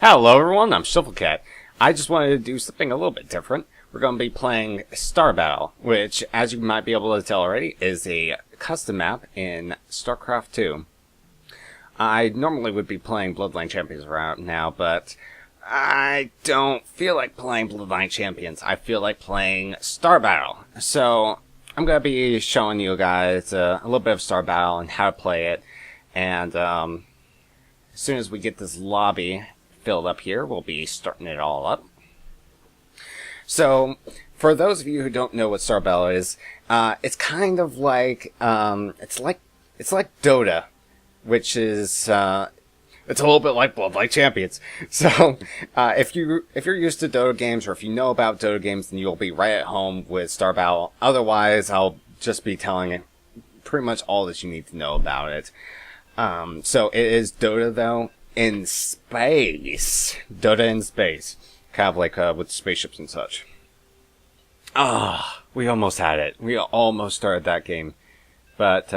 Hello everyone, I'm Shovelcat. I just wanted to do something a little bit different. We're going to be playing Starbattle, which, as you might be able to tell already, is a custom map in StarCraft 2. I normally would be playing Bloodline Champions right now, but I don't feel like playing Bloodline Champions. I feel like playing Starbattle. So, I'm going to be showing you guys a little bit of Starbattle and how to play it. And as soon as we get this lobby filled up here, we'll be starting it all up. So, for those of you who don't know what Starbattle is, it's kind of like it's like Dota, which is it's a little bit like Bloodline Champions. So, if you're used to Dota games, or if you know about Dota games, then you'll be right at home with Starbattle. Otherwise, I'll just be telling you pretty much all that you need to know about it. So it is Dota though in space. Dota in space. Kind of like with spaceships and such. We almost had it. We almost started that game. But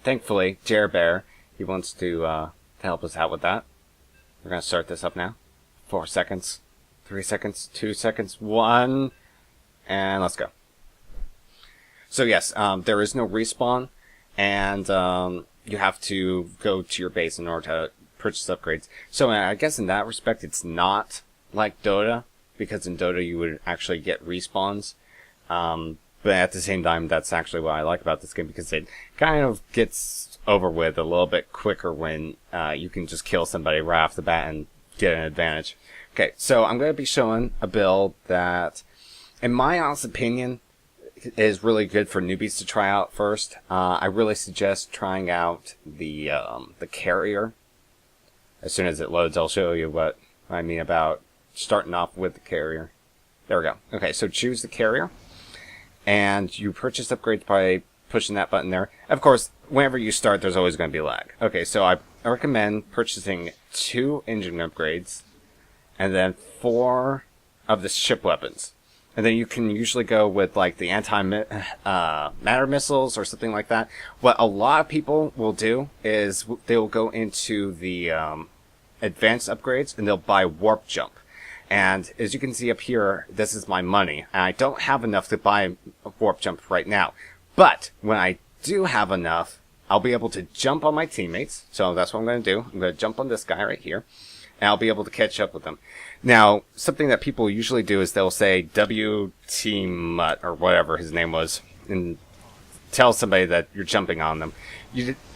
thankfully, Jer Bear, he wants to help us out with that. We're going to start this up now. 4 seconds. 3 seconds. 2 seconds. 1. And let's go. So yes, there is no respawn. And you have to go to your base in order to purchase upgrades. So I guess in that respect, it's not like Dota, because in Dota you would actually get respawns. But at the same time, that's actually what I like about this game, because it kind of gets over with a little bit quicker when you can just kill somebody right off the bat and get an advantage. Okay, so I'm going to be showing a build that, in my honest opinion, is really good for newbies to try out first. I really suggest trying out the carrier. As soon as it loads, I'll show you what I mean about starting off with the carrier. There we go. Okay, so choose the carrier, and you purchase upgrades by pushing that button there. Of course, whenever you start, there's always going to be lag. Okay, so I recommend purchasing 2 engine upgrades, and then 4 of the ship weapons. And then you can usually go with like the anti-matter missiles or something like that. What a lot of people will do is they'll go into the advanced upgrades and they'll buy warp jump. And as you can see up here, this is my money. And I don't have enough to buy a warp jump right now. But when I do have enough, I'll be able to jump on my teammates. So that's what I'm going to do. I'm going to jump on this guy right here. And I'll be able to catch up with them. Now, something that people usually do is they'll say WT Mutt, or whatever his name was, and tell somebody that you're jumping on them.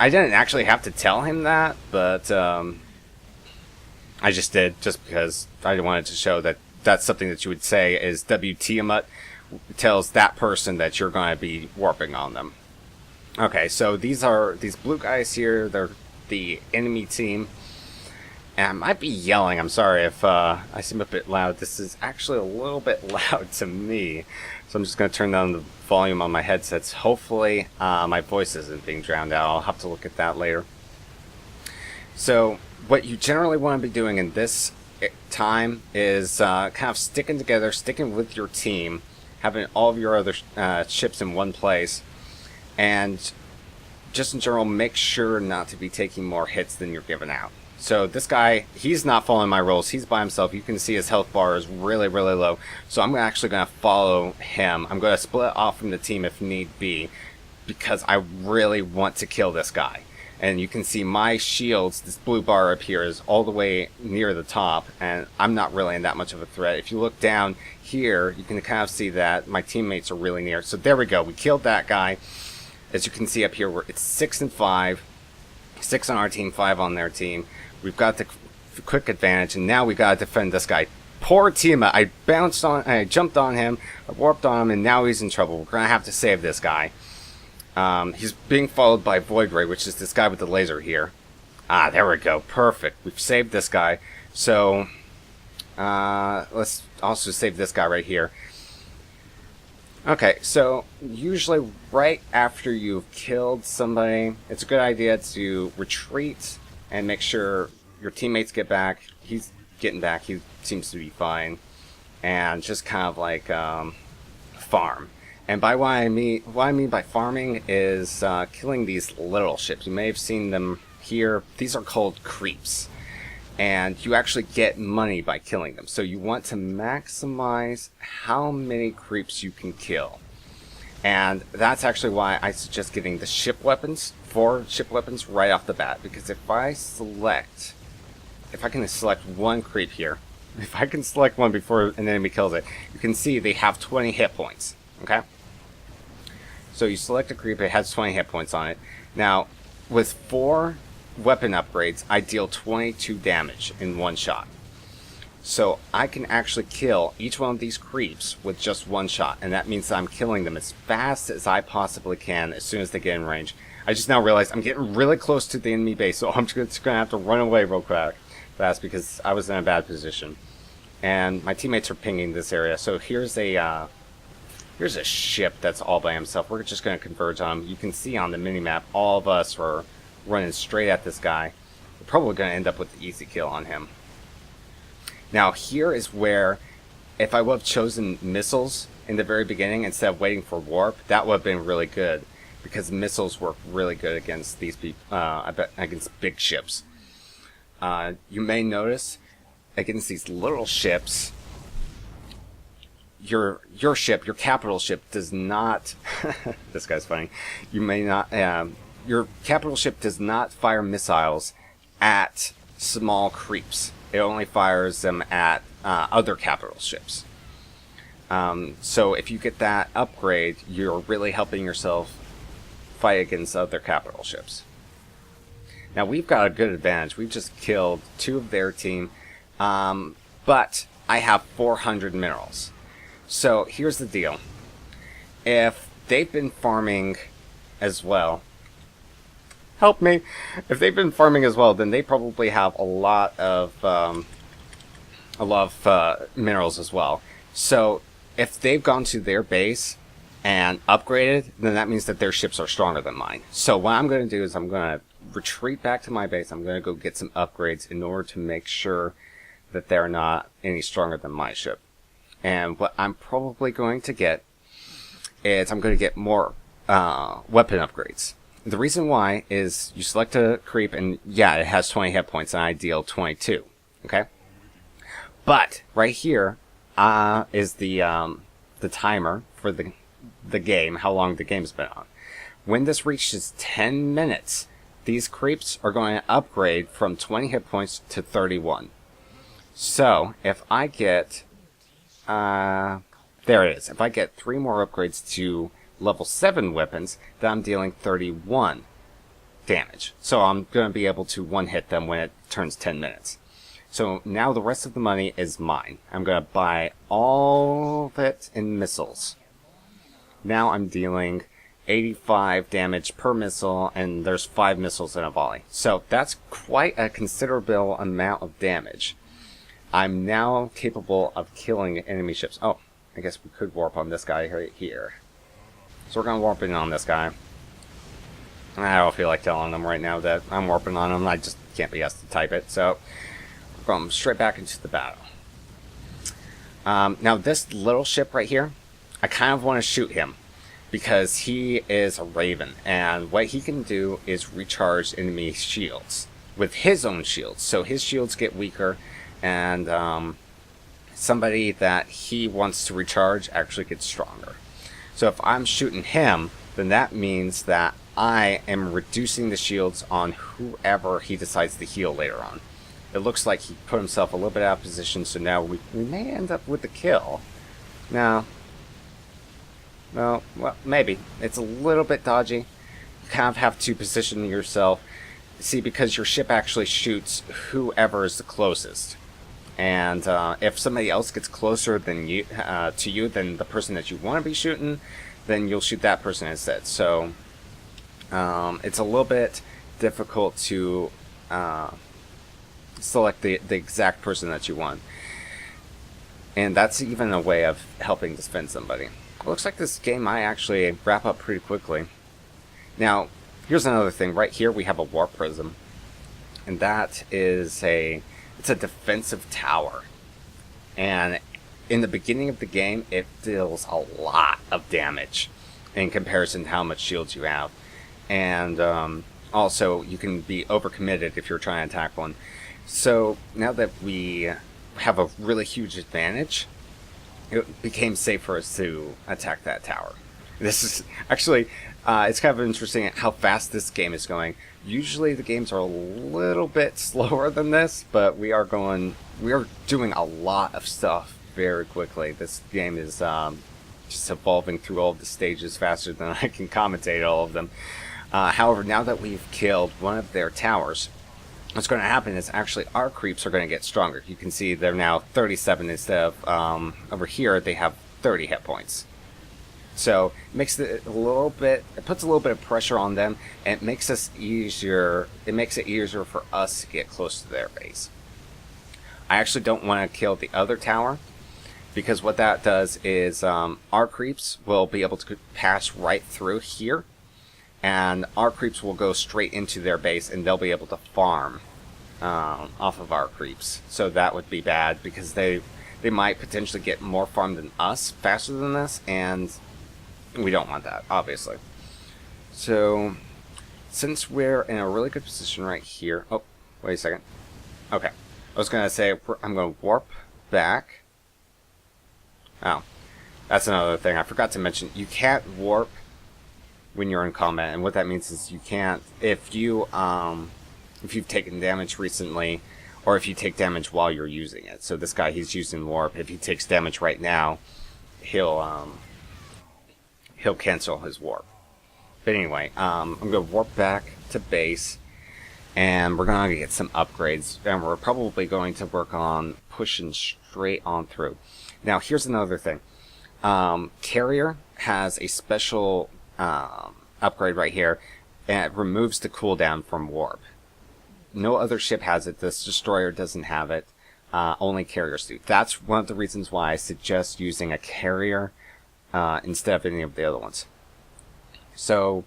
I didn't actually have to tell him that, but I just did, just because I wanted to show that that's something that you would say is WT Mutt tells that person that you're going to be warping on them. Okay, so these blue guys here, they're the enemy team. And I might be yelling. I'm sorry if I seem a bit loud. This is actually a little bit loud to me. So I'm just going to turn down the volume on my headsets. Hopefully my voice isn't being drowned out. I'll have to look at that later. So what you generally want to be doing in this time is kind of sticking together, sticking with your team, having all of your other ships in one place. And just in general, make sure not to be taking more hits than you're giving out. So this guy, he's not following my rules. He's by himself. You can see his health bar is really, really low. So I'm actually going to follow him. I'm going to split off from the team if need be, because I really want to kill this guy. And you can see my shields, this blue bar up here, is all the way near the top, and I'm not really in that much of a threat. If you look down here, you can kind of see that my teammates are really near. So there we go. We killed that guy. As you can see up here, it's 6 and 5. 6 on our team, 5 on their team. We've got the quick advantage, and now we gotta defend this guy. Poor Tima. I jumped on him, I warped on him, and now he's in trouble. We're gonna have to save this guy. He's being followed by Void Ray, which is this guy with the laser here. There we go. Perfect. We've saved this guy. So, let's also save this guy right here. Okay, so usually right after you've killed somebody, it's a good idea to retreat and make sure your teammates get back. He's getting back. He seems to be fine. And just kind of like farm. And by what I mean by farming is killing these little ships. You may have seen them here. These are called creeps. and you actually get money by killing them. So you want to maximize how many creeps you can kill. And that's actually why I suggest getting the ship weapons, 4 ship weapons right off the bat. Because if I can select one creep here, if I can select one before an enemy kills it, you can see they have 20 hit points, okay? So you select a creep, it has 20 hit points on it. Now, with 4 weapon upgrades, I deal 22 damage in one shot. So I can actually kill each one of these creeps with just one shot, and that means that I'm killing them as fast as I possibly can as soon as they get in range. I just now realized I'm getting really close to the enemy base, so I'm just going to have to run away real quick fast because I was in a bad position. And my teammates are pinging this area, so here's a ship that's all by himself. We're just going to converge on him. You can see on the minimap, all of us are running straight at this guy. We're probably going to end up with the easy kill on him. Now here is where, if I would have chosen missiles in the very beginning instead of waiting for warp, that would have been really good, because missiles work really good against these against big ships. You may notice against these little ships, your ship, your capital ship, does not. This guy's funny. You may not. Your capital ship does not fire missiles at small creeps. It only fires them at other capital ships. So if you get that upgrade, you're really helping yourself fight against other capital ships. Now we've got a good advantage. We've just killed 2 of their team, but I have 400 minerals. So here's the deal. If they've been farming as well, help me. If they've been farming as well, then they probably have a lot of minerals as well. So if they've gone to their base and upgraded, then that means that their ships are stronger than mine. So what I'm going to do is I'm going to retreat back to my base. I'm going to go get some upgrades in order to make sure that they're not any stronger than my ship. And what I'm probably going to get is I'm going to get more weapon upgrades. The reason why is you select a creep, and yeah, it has 20 hit points, and I deal 22. Okay, but right here is the timer for the game, how long the game's been on. When this reaches 10 minutes, these creeps are going to upgrade from 20 hit points to 31. So if I get there it is. If I get 3 more upgrades to level 7 weapons, then I'm dealing 31 damage. So I'm going to be able to one-hit them when it turns 10 minutes. So now the rest of the money is mine. I'm going to buy all of it in missiles. Now I'm dealing 85 damage per missile, and there's 5 missiles in a volley. So that's quite a considerable amount of damage. I'm now capable of killing enemy ships. Oh, I guess we could warp on this guy right here. So we're going to warp in on this guy. I don't feel like telling them right now that I'm warping on him. I just can't be asked to type it. So we're going straight back into the battle. Now this little ship right here, I kind of want to shoot him because he is a Raven. And what he can do is recharge enemy shields with his own shields. So his shields get weaker, and somebody that he wants to recharge actually gets stronger. So if I'm shooting him, then that means that I am reducing the shields on whoever he decides to heal later on. It looks like he put himself a little bit out of position, so now we may end up with the kill. Now, well, maybe. It's a little bit dodgy. You kind of have to position yourself. See, because your ship actually shoots whoever is the closest. And if somebody else gets closer than you to you than the person that you want to be shooting, then you'll shoot that person instead. So it's a little bit difficult to select the exact person that you want. And that's even a way of helping defend somebody. It looks like this game might actually wrap up pretty quickly. Now, here's another thing. Right here we have a warp prism. And that is it's a defensive tower. And in the beginning of the game, it deals a lot of damage in comparison to how much shields you have. And also, you can be overcommitted if you're trying to attack one. So now that we have a really huge advantage, it became safe for us to attack that tower. This is actually, it's kind of interesting how fast this game is going. Usually the games are a little bit slower than this, but we are doing a lot of stuff very quickly. This game is just evolving through all of the stages faster than I can commentate all of them. However, now that we've killed one of their towers, what's going to happen is actually our creeps are going to get stronger. You can see they're now 37 instead of over here they have 30 hit points. So it makes it a little bit, it puts a little bit of pressure on them, and it makes us easier. It makes it easier for us to get close to their base. I actually don't want to kill the other tower, because what that does is our creeps will be able to pass right through here, and our creeps will go straight into their base, and they'll be able to farm off of our creeps. So that would be bad, because they might potentially get more farm than us faster than this, and we don't want that, obviously. So since we're in a really good position right here, oh, wait a second. Okay, I was gonna say I'm gonna warp back. Oh, that's another thing I forgot to mention. You can't warp when you're in combat, and what that means is you can't, if you've taken damage recently, or if you take damage while you're using it. So this guy, he's using warp. If he takes damage right now, he'll cancel his warp. But anyway, I'm gonna warp back to base, and we're gonna get some upgrades, and we're probably going to work on pushing straight on through. Now, here's another thing. Carrier has a special upgrade right here, and it removes the cooldown from warp. No other ship has it. This destroyer doesn't have it. Only carriers do. That's one of the reasons why I suggest using a carrier instead of any of the other ones. So,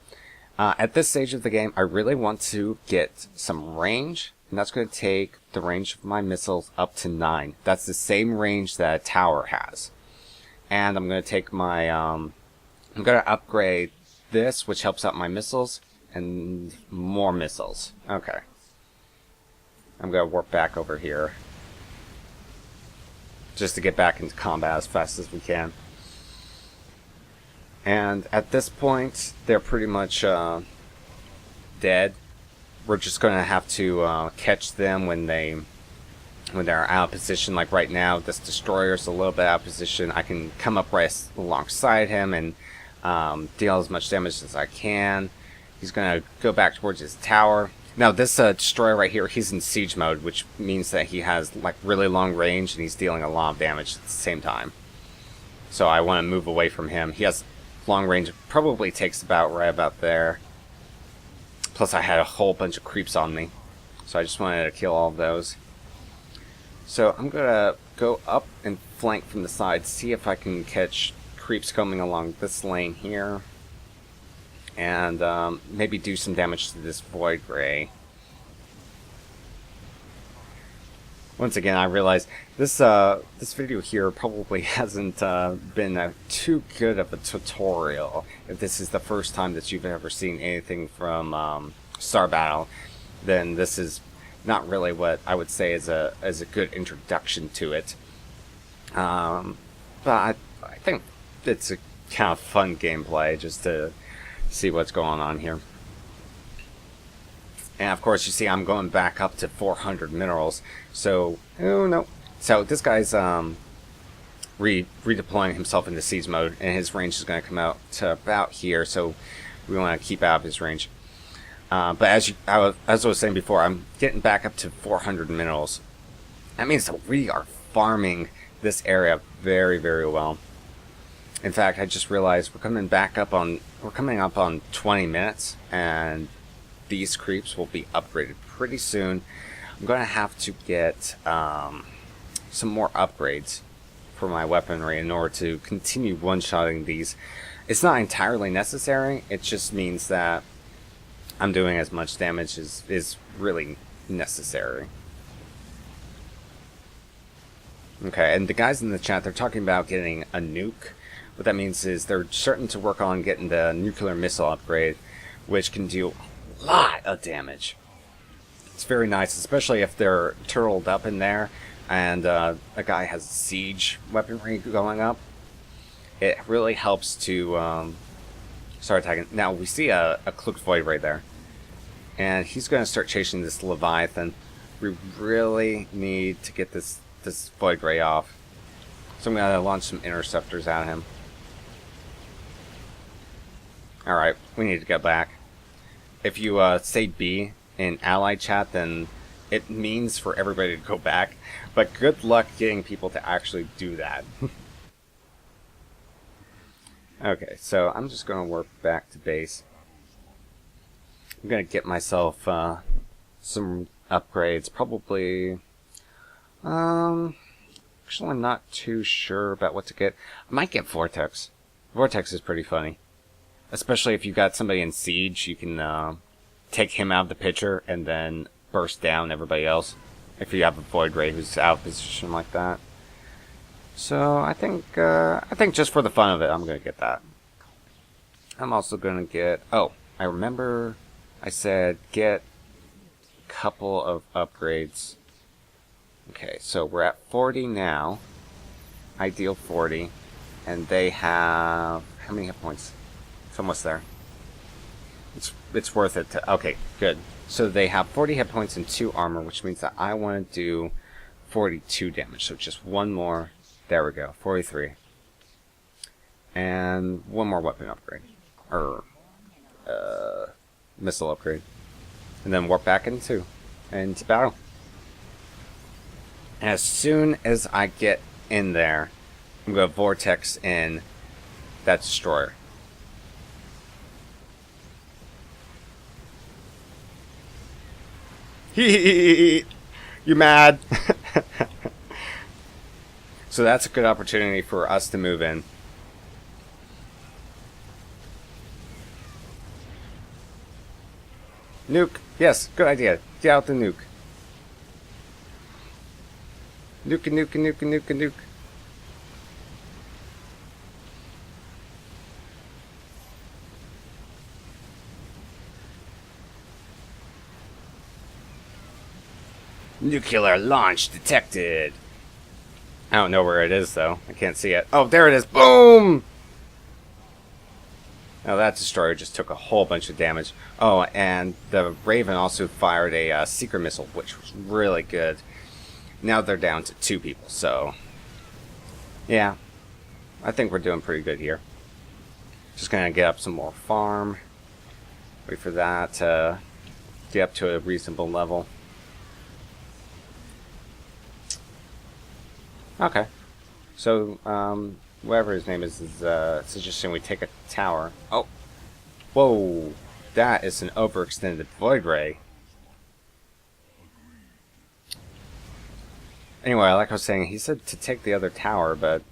at this stage of the game, I really want to get some range, and that's going to take the range of my missiles up to 9. That's the same range that a tower has. And I'm going to take my, I'm going to upgrade this, which helps out my missiles, and more missiles. Okay. I'm going to warp back over here, just to get back into combat as fast as we can. And at this point, they're pretty much dead. We're just going to have to catch them when they're out of position. Like right now, this destroyer's a little bit out of position. I can come up right alongside him and deal as much damage as I can. He's going to go back towards his tower. Now this destroyer right here, he's in siege mode, which means that he has like really long range, and he's dealing a lot of damage at the same time. So I want to move away from him. He has long range. It probably takes about right about there. Plus I had a whole bunch of creeps on me, so I just wanted to kill all of those. So I'm gonna go up and flank from the side, see if I can catch creeps coming along this lane here, and maybe do some damage to this Void Ray. Once again, I realize this video here probably hasn't been too good of a tutorial. If this is the first time that you've ever seen anything from Starbattle, then this is not really what I would say is a good introduction to it. But I think it's a kind of fun gameplay just to see what's going on here. And of course, you see I'm going back up to 400 minerals. So, oh no. So this guy's redeploying himself into siege mode, and his range is going to come out to about here. So we want to keep out of his range. But as I was saying before, I'm getting back up to 400 minerals. That means that we are farming this area very, very well. In fact, I just realized we're coming up on 20 minutes, and these creeps will be upgraded pretty soon. I'm going to have to get some more upgrades for my weaponry in order to continue one-shotting these. It's not entirely necessary. It just means that I'm doing as much damage as is really necessary. Okay, and the guys in the chat, they're talking about getting a nuke. What that means is they're starting to work on getting the nuclear missile upgrade, which can do a lot of damage. It's very nice, especially if they're turtled up in there and a guy has siege weaponry going up. It really helps to start attacking. Now, we see a Cloaked Void right there. And he's going to start chasing this Leviathan. We really need to get this Void Ray off. So I'm going to launch some interceptors at him. Alright, we need to get back. If you say B in Allied chat, then it means for everybody to go back. But good luck getting people to actually do that. Okay, so I'm just going to warp back to base. I'm going to get myself some upgrades. Probably... actually, I'm not too sure about what to get. I might get Vortex. Vortex is pretty funny. Especially if you've got somebody in Siege, you can take him out of the picture and then burst down everybody else. If you have a Void Ray who's out of position like that. So I think just for the fun of it, I'm going to get that. I'm also going to get... Oh, I remember I said get a couple of upgrades. Okay, so we're at 40 now. Ideal 40. And they have... How many hit points? It's almost there. It's worth it to... Okay, good. So they have 40 hit points and 2 armor, which means that I want to do 42 damage. So just one more. There we go. 43. And one more weapon upgrade. Or... missile upgrade. And then warp back into battle. And as soon as I get in there, I'm going to vortex in that destroyer. You mad? So that's a good opportunity for us to move in. Nuke. Yes, good idea. Get out the nuke. Nuke, nuke, nuke, nuke, nuke. Nuclear launch detected. I don't know where it is, though. I can't see it. Oh, there it is. Boom! Now that destroyer just took a whole bunch of damage. Oh, and the Raven also fired a seeker missile, which was really good. Now they're down to 2 people, so... Yeah. I think we're doing pretty good here. Just gonna get up some more farm. Wait for that to get up to a reasonable level. Okay. So, whatever his name is suggesting we take a tower. Oh! Whoa! That is an overextended Void Ray. Anyway, like I was saying, he said to take the other tower, but...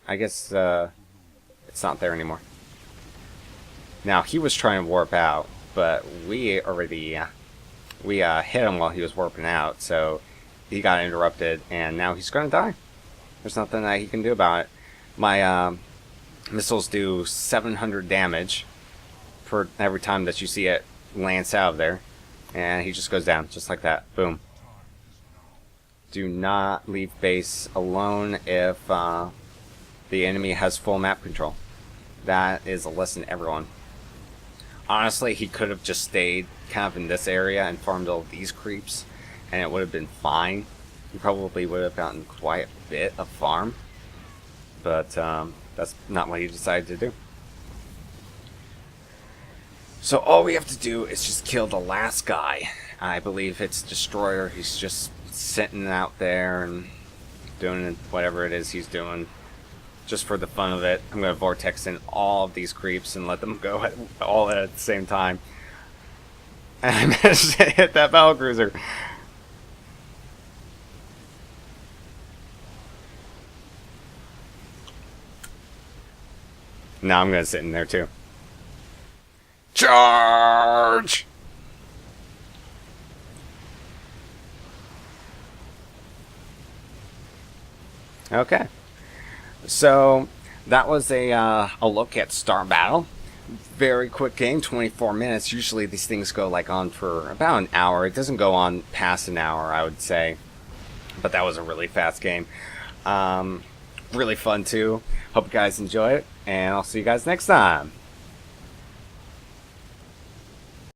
I guess, it's not there anymore. Now, he was trying to warp out, but we already... we hit him while he was warping out, so... He got interrupted, and now he's going to die. There's nothing that he can do about it. My missiles do 700 damage per every time that you see it lance out of there. And he just goes down, just like that. Boom. Do not leave base alone if the enemy has full map control. That is a lesson to everyone. Honestly, he could have just stayed kind of in this area and farmed all these creeps. And it would have been fine. You probably would have gotten quite a bit of farm. But that's not what he decided to do. So all we have to do is just kill the last guy. I believe it's Destroyer. He's just sitting out there and doing whatever it is he's doing. Just for the fun of it. I'm going to vortex in all of these creeps and let them go all at the same time. And I managed to hit that battlecruiser. Now I'm gonna sit in there too. Charge! Okay. So that was a look at Starbattle. Very quick game, 24 minutes. Usually these things go like on for about an hour. It doesn't go on past an hour, I would say. But that was a really fast game. Really fun too. Hope you guys enjoy it, and I'll see you guys next time.